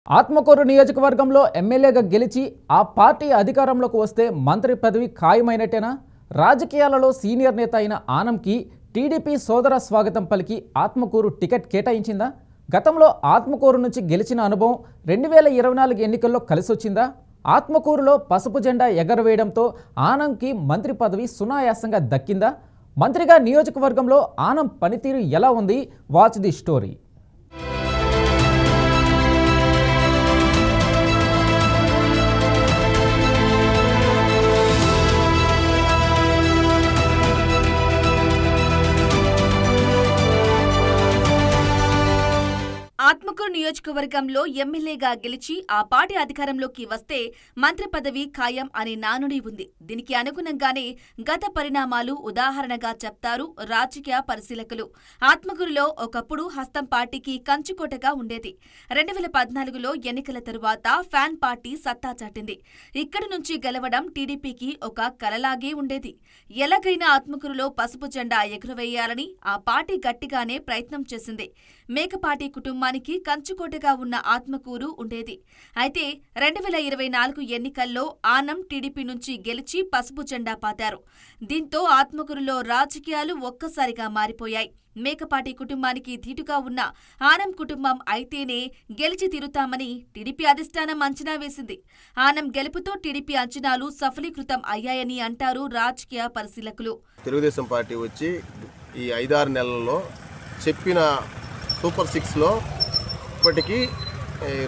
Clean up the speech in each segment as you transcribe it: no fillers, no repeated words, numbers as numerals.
ఆత్మకూరు నియోజకవర్గంలో ఎమ్మెల్యేగా గెలిచి ఆ పార్టీ అధికారంలోకి వస్తే మంత్రి పదవి ఖాయమైనట్టేనా? రాజకీయాలలో సీనియర్ నేత అయిన ఆనంకి టీడీపీ సోదర స్వాగతం పలికి ఆత్మకూరు టికెట్ కేటాయించిందా? గతంలో ఆత్మకూరు నుంచి గెలిచిన అనుభవం 2024 ఎన్నికల్లో కలిసొచ్చిందా? ఆత్మకూరులో పసుపు జెండా ఎగరవేయడంతో ఆనంకి మంత్రి పదవి సునాయాసంగా దక్కిందా? మంత్రిగా నియోజకవర్గంలో ఆనం పనితీరు ఎలా ఉంది? Watch the story. ఆత్మకూరు నియోజకవర్గంలో ఎమ్మెల్యేగా గెలిచి ఆ పార్టీ అధికారంలోకి వస్తే మంత్రి పదవి ఖాయం అనే నానుడి ఉంది. దీనికి అనుగుణంగానే గత పరిణామాలు ఉదాహరణగా చెప్తారు రాజకీయ పరిశీలకులు. ఆత్మకూరులో ఒకప్పుడు హస్తం పార్టీకి కంచుకోటగా ఉండేది. 2014లో ఎన్నికల తరువాత ఫ్యాన్ పార్టీ సత్తా చాటింది. ఇక్కడి నుంచి గెలవడం టీడీపీకి ఒక కలలాగే ఉండేది. ఎలాగైనా ఆత్మకూరులో పసుపు జెండా ఎగురవేయాలని ఆ పార్టీ గట్టిగానే ప్రయత్నం చేసింది. మేకపాటి కుటుంబానికి కంచుకోటగా ఉన్న ఆత్మకూరు ఉండేది. అయితే 2024 ఎన్నికల్లో ఆనం టీడీపీ నుంచి గెలిచి పసుపు జెండా పాతారు. దీంతో ఆత్మకూరులో రాజకీయాలు ఒక్కసారిగా మారిపోయాయి. మేకపాటి కుటుంబానికి ధీటుగా ఉన్న ఆనం కుటుంబం అయితేనే గెలిచి తీరుతామని టీడీపీ అధిష్టానం అంచనా వేసింది. ఆనం గెలుపుతో టీడీపీ అంచనాలు సఫలీకృతం అయ్యాయని అంటారు రాజకీయ పరిశీలకులు. తెలుగుదేశం పార్టీ వచ్చి ఈ 5-6 నెలల్లో చెప్పిన సూపర్ 6లో ఇప్పటికీ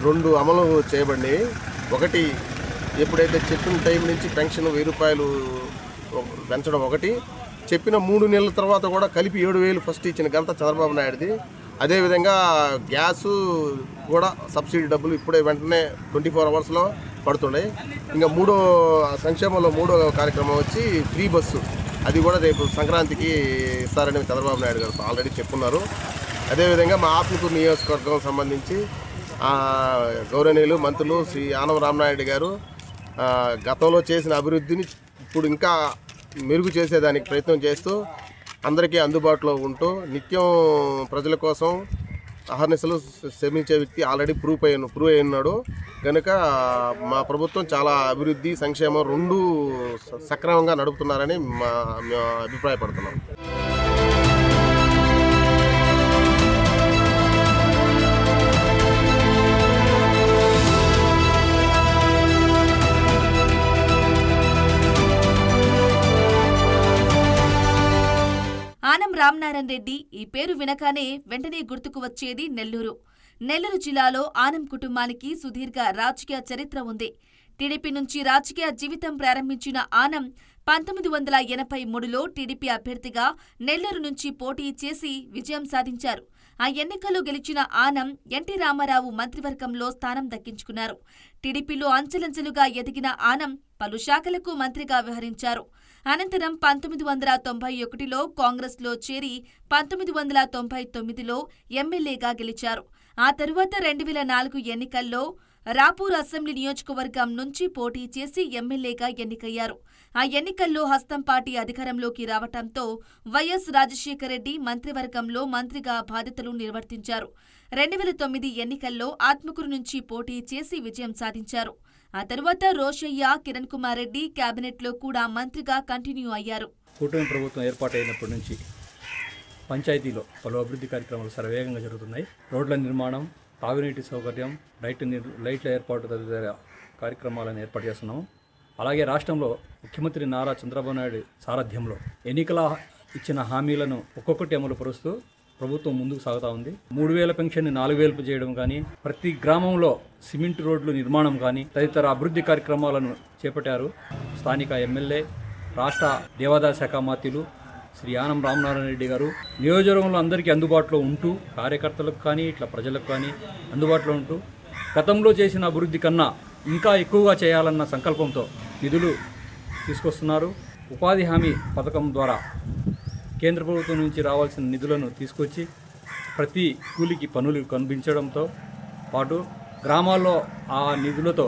2 అమలు చేయబడినవి. ఒకటి, ఎప్పుడైతే చెప్పిన టైం నుంచి పెన్షన్ 1000 రూపాయలు పెంచడం ఒకటి, చెప్పిన 3 నెలల తర్వాత కూడా కలిపి 7000 ఫస్ట్ ఇచ్చిన ఘనత చంద్రబాబు నాయుడుది. అదేవిధంగా గ్యాసు కూడా సబ్సిడీ డబ్బులు ఇప్పుడే వెంటనే 24 అవర్స్లో పడుతున్నాయి. ఇంకా మూడో సంక్షేమంలో మూడో కార్యక్రమం వచ్చి ఫ్రీ బస్సు, అది కూడా రేపు సంక్రాంతికి ఇస్తారని చంద్రబాబు నాయుడు గారు ఆల్రెడీ చెప్పున్నారు. అదేవిధంగా మా ఆత్మకూరు నియోజకవర్గం సంబంధించి గౌరవనీయులు మంత్రులు శ్రీ ఆనం రామనాయుడు గారు గతంలో చేసిన అభివృద్ధిని ఇప్పుడు ఇంకా మెరుగు చేసేదానికి ప్రయత్నం చేస్తూ అందరికీ అందుబాటులో ఉంటూ నిత్యం ప్రజల కోసం అహర్నిశలు శ్రమించే వ్యక్తి ఆల్రెడీ ప్రూవ్ అయి ఉన్నాడు. కనుక మా ప్రభుత్వం చాలా అభివృద్ధి సంక్షేమం 2 సక్రమంగా నడుపుతున్నారని మేము అభిప్రాయపడుతున్నాం. ఆనం రామనారాయణ రెడ్డి ఈ పేరు వినగానే వెంటనే గుర్తుకు వచ్చేది నెల్లూరు. నెల్లూరు జిల్లాలో ఆనం కుటుంబానికి సుదీర్ఘ రాజకీయ చరిత్ర ఉంది. టీడీపీ నుంచి రాజకీయ జీవితం ప్రారంభించిన ఆనం 1983లో టీడీపీ అభ్యర్థిగా నెల్లూరు నుంచి పోటీ చేసి విజయం సాధించారు. ఆ ఎన్నికల్లో గెలిచిన ఆనం ఎన్టీ రామారావు మంత్రివర్గంలో స్థానం దక్కించుకున్నారు. టీడీపీలో అంచెలంచెలుగా ఎదిగిన ఆనం పలు శాఖలకు మంత్రిగా వ్యవహరించారు. అనంతరం 1991లో కాంగ్రెస్లో చేరి 1999లో ఎమ్మెల్యేగా గెలిచారు. ఆ తరువాత 2004 ఎన్నికల్లో రాపూర్ అసెంబ్లీ నియోజకవర్గం నుంచి పోటీ చేసి ఎమ్మెల్యేగా ఎన్నికయ్యారు. ఆ ఎన్నికల్లో హస్తం పార్టీ అధికారంలోకి రావడంతో వైఎస్ రాజశేఖర రెడ్డి మంత్రివర్గంలో మంత్రిగా బాధ్యతలు నిర్వర్తించారు. 2009 ఎన్నికల్లో ఆత్మకూరు నుంచి పోటీ చేసి విజయం సాధించారు. ఆ తరువాత రోషయ్య, కిరణ్ కుమార్ రెడ్డి కేబినెట్లో కూడా మంత్రిగా కంటిన్యూ అయ్యారు. కూటమి ప్రభుత్వం ఏర్పాటైనప్పటి నుంచి పంచాయతీలో పలు అభివృద్ధి కార్యక్రమాలు శరవేగంగా జరుగుతున్నాయి. రోడ్ల నిర్మాణం, తాగునీటి సౌకర్యం, లైట్ల ఏర్పాటు తదితర కార్యక్రమాలను ఏర్పాటు చేస్తున్నాము. అలాగే రాష్ట్రంలో ముఖ్యమంత్రి నారా చంద్రబాబు నాయుడు సారథ్యంలో ఎన్నికల ఇచ్చిన హామీలను ఒక్కొక్కటి అమలు పరుస్తూ ప్రభుత్వం ముందుకు సాగుతూ ఉంది. 3000 పెన్షన్ని 4000 చేయడం కానీ, ప్రతి గ్రామంలో సిమెంట్ రోడ్లు నిర్మాణం కానీ తదితర అభివృద్ధి కార్యక్రమాలను చేపట్టారు. స్థానిక ఎమ్మెల్యే, రాష్ట్ర దేవాదాయ శాఖ మంత్రులు శ్రీ ఆనం రామనారాయణ రెడ్డి గారు నియోజకవర్గంలో అందరికీ అందుబాటులో ఉంటూ, కార్యకర్తలకు కానీ ఇట్లా ప్రజలకు కానీ అందుబాటులో ఉంటూ గతంలో చేసిన అభివృద్ధి కన్నా ఇంకా ఎక్కువగా చేయాలన్న సంకల్పంతో నిధులు తీసుకొస్తున్నారు. ఉపాధి హామీ పథకం ద్వారా కేంద్ర ప్రభుత్వం నుంచి రావాల్సిన నిధులను తీసుకొచ్చి ప్రతి కూలికి పనులు కనిపించడంతో పాటు గ్రామాల్లో ఆ నిధులతో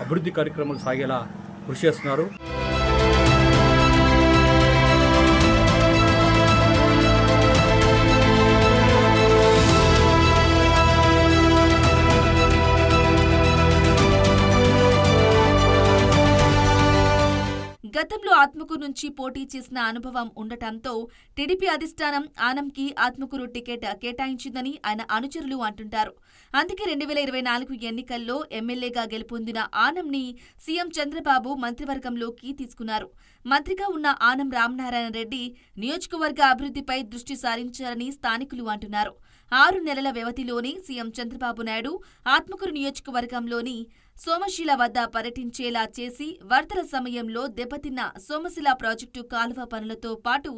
అభివృద్ధి కార్యక్రమాలు సాగేలా కృషి చేస్తున్నారు. గతంలో ఆత్మకూరు నుంచి పోటీ చేసిన అనుభవం ఉండటంతో టీడీపీ అధిష్టానం ఆనంకి ఆత్మకూరు టికెట్ కేటాయించిందని ఆయన అనుచరులు అంటుంటారు. అందుకే 2024 ఎన్నికల్లో ఎమ్మెల్యేగా గెలుపొందిన ఆనంని సీఎం చంద్రబాబు మంత్రివర్గంలోకి తీసుకున్నారు. మంత్రిగా ఉన్న ఆనం రామనారాయణ రెడ్డి నియోజకవర్గ అభివృద్ధిపై దృష్టి సారించారని స్థానికులు అంటున్నారు. 6 నెలల వ్యవధిలోనే సీఎం చంద్రబాబు నాయుడు ఆత్మకూరు నియోజకవర్గంలోని సోమశిల వద్ద పర్యటించేలా చేసి వరదల సమయంలో దెబ్బతిన్న సోమశిల ప్రాజెక్టు కాలువ పనులతో పాటు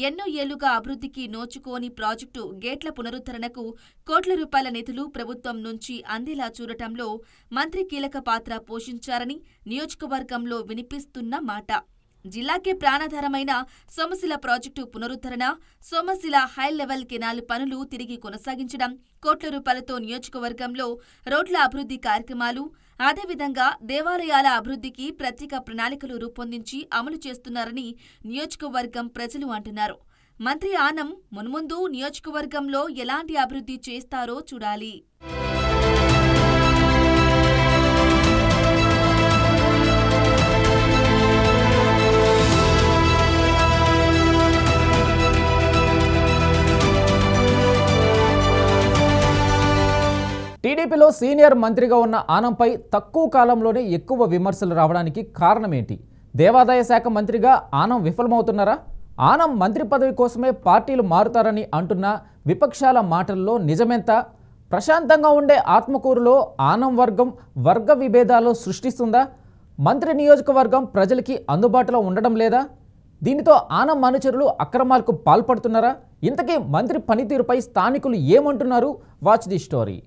ఎన్నో ఏళ్లుగా అభివృద్ధికి నోచుకోని ప్రాజెక్టు గేట్ల పునరుద్ధరణకు కోట్ల రూపాయల నిధులు ప్రభుత్వం నుంచి అందేలా చూడటంలో మంత్రి కీలక పాత్ర పోషించారని నియోజకవర్గంలో వినిపిస్తున్న మాట. జిల్లాకే ప్రాణాధారమైన సోమశిల ప్రాజెక్టు పునరుద్ధరణ, సోమశిల హై లెవెల్ కెనాల్ పనులు తిరిగి కొనసాగించడం, కోట్ల రూపాయలతో నియోజకవర్గంలో రోడ్ల అభివృద్ధి కార్యక్రమాలు, అదేవిధంగా దేవాలయాల అభివృద్ధికి ప్రత్యేక ప్రణాళికలు రూపొందించి అమలు చేస్తున్నారని నియోజకవర్గం ప్రజలు అంటున్నారు. మంత్రి ఆనం మున్ముందు నియోజకవర్గంలో ఎలాంటి అభివృద్ధి చేస్తారో చూడాలి. టీడీపీలో సీనియర్ మంత్రిగా ఉన్న ఆనంపై తక్కువ కాలంలోనే ఎక్కువ విమర్శలు రావడానికి కారణమేంటి? దేవాదాయ శాఖ మంత్రిగా ఆనం విఫలమవుతున్నారా? ఆనం మంత్రి పదవి కోసమే పార్టీలు మారుతారని అంటున్న విపక్షాల మాటల్లో నిజమెంత? ప్రశాంతంగా ఉండే ఆత్మకూరులో ఆనం వర్గం వర్గ విభేదాలు సృష్టిస్తుందా? మంత్రి నియోజకవర్గం ప్రజలకి అందుబాటులో ఉండడం లేదా? దీనితో ఆనం అనుచరులు అక్రమాలకు పాల్పడుతున్నారా? ఇంతకీ మంత్రి పనితీరుపై స్థానికులు ఏమంటున్నారు? Watch the story.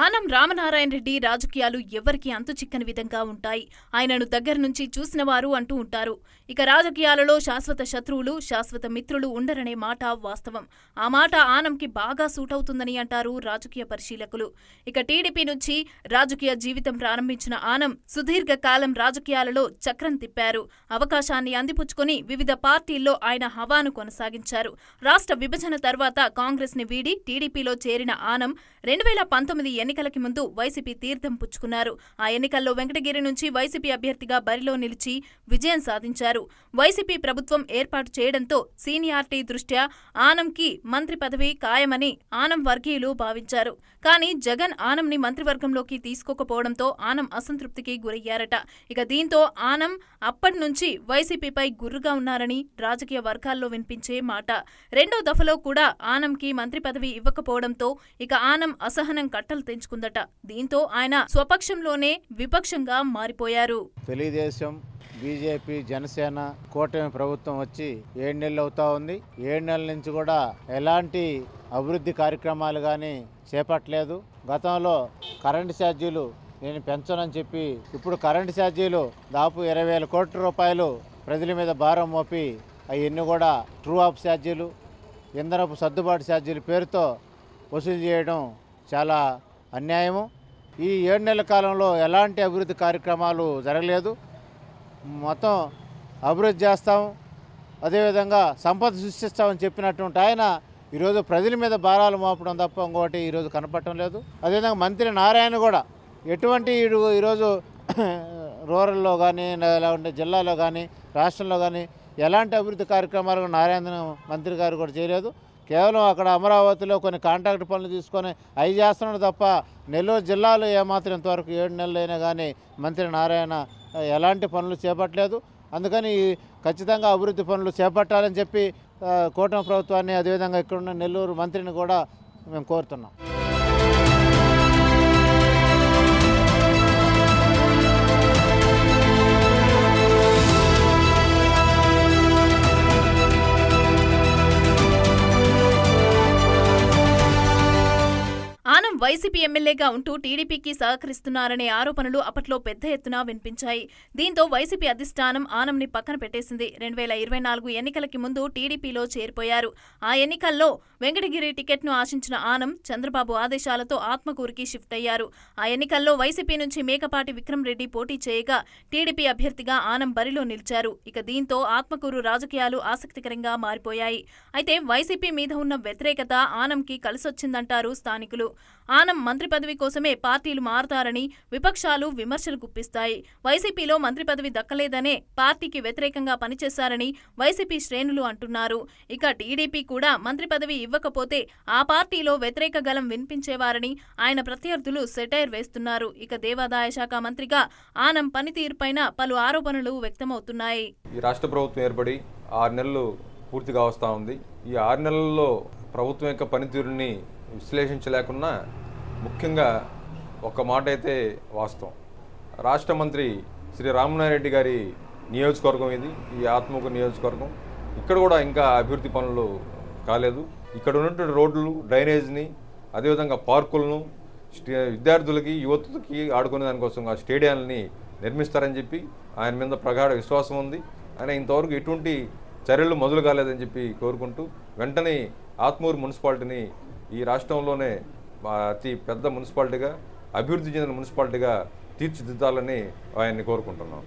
Anam Ramanarayana Reddy రాజకీయాలు ఎవరికి అంతు చిక్కని విధంగా ఉంటాయి. ఆయనను దగ్గర నుంచి చూసిన వారు అంటూ ఉంటారు. ఇక రాజకీయాలలో శాశ్వత శత్రువులు, శాశ్వత మిత్రులు ఉండరనే మాట వాస్తవం. ఆ మాట ఆనంకి బాగా సూట్ అవుతుందని అంటారు రాజకీయ పరిశీలకులు. ఇక టీడీపీ నుంచి రాజకీయ జీవితం ప్రారంభించిన ఆనం సుదీర్ఘ కాలం రాజకీయాలలో చక్రం తిప్పారు. అవకాశాన్ని అందిపుచ్చుకొని వివిధ పార్టీల్లో ఆయన హవాను కొనసాగించారు. రాష్ట్ర విభజన తర్వాత కాంగ్రెస్ ని వీడి టీడీపీలో చేరిన ఆనం 2019 ఎన్నికలకి ముందు వైసీపీ తీర్థం పుచ్చుకున్నారు. ఆ ఎన్నికల్లో వెంకటగిరి నుంచి వైసీపీ అభ్యర్థిగా బరిలో నిలిచి విజయం సాధించారు. వైసీపీ ప్రభుత్వం ఏర్పాటు చేయడంతో సీనియారిటీ దృష్ట్యా ఆనంకి మంత్రి పదవి ఖాయమని ఆనం వర్గీయులు భావించారు. కానీ జగన్ ఆనంని మంత్రివర్గంలోకి తీసుకోకపోవడంతో ఆనం అసంతృప్తికి గురయ్యారట. ఇక దీంతో ఆనం అప్పటి నుంచి వైసీపీపై గుర్రుగా ఉన్నారని రాజకీయ వర్గాల్లో వినిపించే మాట. రెండో దఫలో కూడా ఆనంకి మంత్రి పదవి ఇవ్వకపోవడంతో ఇక ఆనం అసహనం కట్టలు తెంచుకుందట. దీంతో ఆయన స్వపక్షంలోనే విపక్షంగా మారిపోయారు. తెలుగుదేశం, బీజేపీ, జనసేన కూటమి ప్రభుత్వం వచ్చి 7 నెలలు అవుతా ఉంది. 7 నెలల నుంచి కూడా ఎలాంటి అభివృద్ధి కార్యక్రమాలు కానీ చేపట్టలేదు. గతంలో కరెంటు ఛార్జీలు నేను పెంచనని చెప్పి ఇప్పుడు కరెంటు ఛార్జీలు దాదాపు 20,000 కోట్ల రూపాయలు ప్రజల మీద భారం మోపి అవన్నీ కూడా ట్రూ ఆఫ్ ఛార్జీలు, ఇంధనపు సర్దుబాటు ఛార్జీల పేరుతో వసూలు చేయడం చాలా అన్యాయము. ఈ 7 నెలల కాలంలో ఎలాంటి అభివృద్ధి కార్యక్రమాలు జరగలేదు. మొత్తం అభివృద్ధి చేస్తాం, అదేవిధంగా సంపద సృష్టిస్తామని చెప్పినటువంటి ఆయన ఈరోజు ప్రజల మీద భారాలు మోపడం తప్ప ఇంకోటి ఈరోజు కనపడటం లేదు. అదేవిధంగా మంత్రి నారాయణ కూడా ఎటువంటి ఈరోజు రూరల్లో కానీ లేకుంటే జిల్లాలో కానీ రాష్ట్రంలో కానీ ఎలాంటి అభివృద్ధి కార్యక్రమాలు నారాయణ మంత్రి గారు కూడా చేయలేదు. కేవలం అక్కడ అమరావతిలో కొన్ని కాంట్రాక్ట్ పనులు తీసుకొని అవి చేస్తున్నాడు తప్ప నెల్లూరు జిల్లాలో ఏమాత్రం ఇంతవరకు 7 నెలలు అయినా కానీ మంత్రి నారాయణ ఎలాంటి పనులు చేపట్టలేదు. అందుకని ఖచ్చితంగా అభివృద్ధి పనులు చేపట్టాలని చెప్పి కూటమి ప్రభుత్వాన్ని అదేవిధంగా ఇక్కడున్న నెల్లూరు మంత్రిని కూడా మేము కోరుతున్నాం. ఆనం వైసీపీ వైసీపీ ఎమ్మెల్యేగా ఉంటూ టీడీపీకి సహకరిస్తున్నారనే ఆరోపణలు అప్పట్లో పెద్ద ఎత్తున వినిపించాయి. దీంతో వైసీపీ అధిష్టానం ఆనంని పక్కన పెట్టేసింది. 2024 ఎన్నికలకి ముందు టీడీపీలో చేరిపోయారు. ఆ ఎన్నికల్లో వెంకటగిరి టికెట్ను ఆశించిన ఆనం చంద్రబాబు ఆదేశాలతో ఆత్మకూరుకి షిఫ్ట్ అయ్యారు. ఆ ఎన్నికల్లో వైసీపీ నుంచి మేకపాటి విక్రమ్ రెడ్డి పోటీ చేయగా టీడీపీ అభ్యర్థిగా ఆనం బరిలో నిలిచారు. ఇక దీంతో ఆత్మకూరు రాజకీయాలు ఆసక్తికరంగా మారిపోయాయి. అయితే వైసీపీ మీద ఉన్న వ్యతిరేకత ఆనంకి కలిసొచ్చిందంటారు స్థానికులు. ఆనం మంత్రి పదవి కోసమే పార్టీలు మారుతారని విపక్షాలు విమర్శలు గుప్పిస్తాయి. వైసీపీలో మంత్రి పదవి దక్కలేదనే పార్టీకి వ్యతిరేకంగా పనిచేశారని వైసీపీ శ్రేణులు అంటున్నారు. ఇక టీడీపీ కూడా మంత్రి పదవి ఇవ్వకపోతే ఆ పార్టీలో వ్యతిరేక గలం వినిపించేవారని ఆయన ప్రత్యర్థులు సెటైర్ వేస్తున్నారు. ఇక దేవాదాయ శాఖ మంత్రిగా ఆనం పనితీరుపైన పలు ఆరోపణలు వ్యక్తమవుతున్నాయి. ఈ రాష్ట్ర ప్రభుత్వం ఏర్పడి 6 నెలలు పూర్తిగా వస్తూ ఉంది. ఈ 6 నెలల్లో ప్రభుత్వం యొక్క పనితీరుని విశ్లేషించలేకున్నా ముఖ్యంగా ఒక మాట అయితే వాస్తవం. రాష్ట్ర మంత్రి శ్రీ రామనారాయణ గారి నియోజకవర్గం ఇది, ఈ ఆత్మకూరు నియోజకవర్గం. ఇక్కడ కూడా ఇంకా అభివృద్ధి పనులు కాలేదు. ఇక్కడ ఉన్నటువంటి రోడ్లు, డ్రైనేజ్ని, అదేవిధంగా పార్కులను, విద్యార్థులకి, యువతకి ఆడుకునే దానికోసం ఆ స్టేడియాలని నిర్మిస్తారని చెప్పి ఆయన మీద ప్రగాఢ విశ్వాసం ఉంది. ఆయన ఇంతవరకు ఎటువంటి చర్యలు మొదలు కాలేదని చెప్పి కోరుకుంటూ వెంటనే ఆత్మూరు మున్సిపాలిటీని ఈ రాష్ట్రంలోనే అతి పెద్ద మున్సిపాలిటీగా, అభివృద్ధి చెందిన మున్సిపాలిటీగా తీర్చిదిద్దాలని ఆయన్ని కోరుకుంటున్నాం.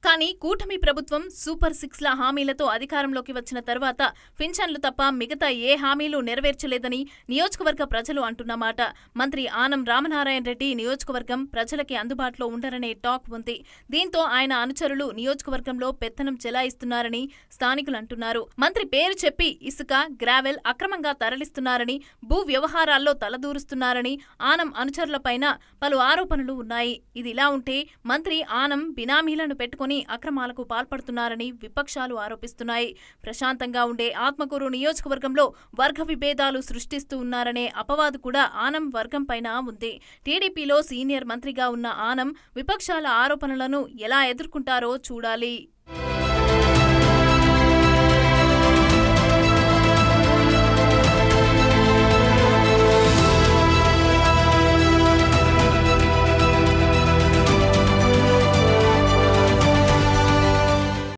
కానీ కూటమి ప్రభుత్వం సూపర్ 6ల హామీలతో అధికారంలోకి వచ్చిన తర్వాత పింఛన్లు తప్ప మిగతా ఏ హామీలు నెరవేర్చలేదని నియోజకవర్గ ప్రజలు అంటున్నమాట. మంత్రి ఆనం రామనారాయణ రెడ్డి నియోజకవర్గం ప్రజలకి అందుబాటులో ఉండరనే టాక్ ఉంది. దీంతో ఆయన అనుచరులు నియోజకవర్గంలో పెత్తనం చెలాయిస్తున్నారని స్థానికులు అంటున్నారు. మంత్రి పేరు చెప్పి ఇసుక, గ్రావెల్ అక్రమంగా తరలిస్తున్నారని, భూ వ్యవహారాల్లో తలదూరుస్తున్నారని ఆనం అనుచరులపైన పలు ఆరోపణలు ఉన్నాయి. ఇదిలా ఉంటే మంత్రి ఆనం బినామీలను పెట్టుకుని అక్రమాలకు పాల్పడుతున్నారని విపక్షాలు ఆరోపిస్తున్నాయి. ప్రశాంతంగా ఉండే ఆత్మకూరు నియోజకవర్గంలో వర్గ విభేదాలు సృష్టిస్తూ ఉన్నారనే అపవాదు కూడా ఆనం వర్గం పైన ఉంది. టీడీపీలో సీనియర్ మంత్రిగా ఉన్న ఆనం విపక్షాల ఆరోపణలను ఎలా ఎదుర్కొంటారో చూడాలి.